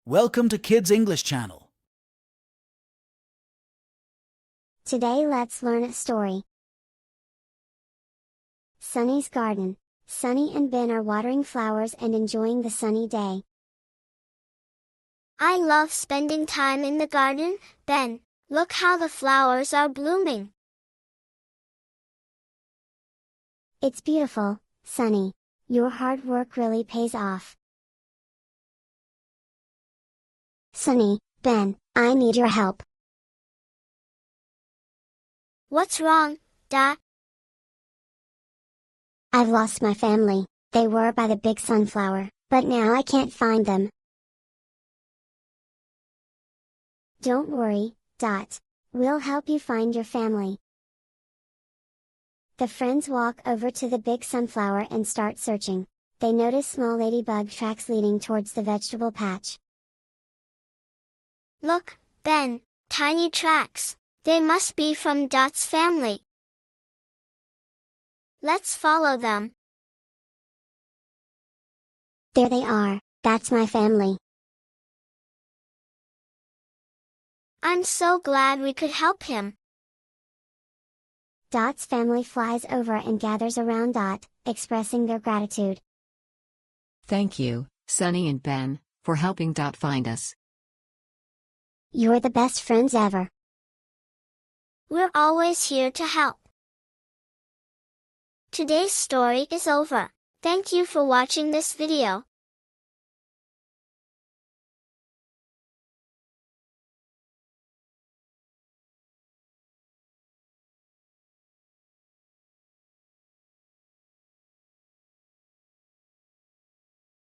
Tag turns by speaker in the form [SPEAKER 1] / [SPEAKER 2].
[SPEAKER 1] Welcome to Kids English Channel.
[SPEAKER 2] Today let's learn a story. Sunny's garden. Sunny and Ben are watering flowers and enjoying the sunny day.
[SPEAKER 3] I love spending time in the garden, Ben. Look how the flowers are blooming.
[SPEAKER 2] It's beautiful, Sunny. Your hard work really pays off. Sunny, Ben, I need your help.
[SPEAKER 3] What's wrong, Dot?
[SPEAKER 2] I've lost my family. They were by the big sunflower, but now I can't find them. Don't worry, Dot. We'll help you find your family. The friends walk over to the big sunflower and start searching. They notice small ladybug tracks leading towards the vegetable patch.
[SPEAKER 3] Look, Ben, tiny tracks. They must be from Dot's family. Let's follow them.
[SPEAKER 2] There they are. That's my family.
[SPEAKER 3] I'm so glad we could help him.
[SPEAKER 2] Dot's family flies over and gathers around Dot, expressing their gratitude.
[SPEAKER 4] Thank you, Sunny and Ben, for helping Dot find us.
[SPEAKER 2] You're the best friends ever.
[SPEAKER 3] We're always here to help. Today's story is over. Thank you for watching this video.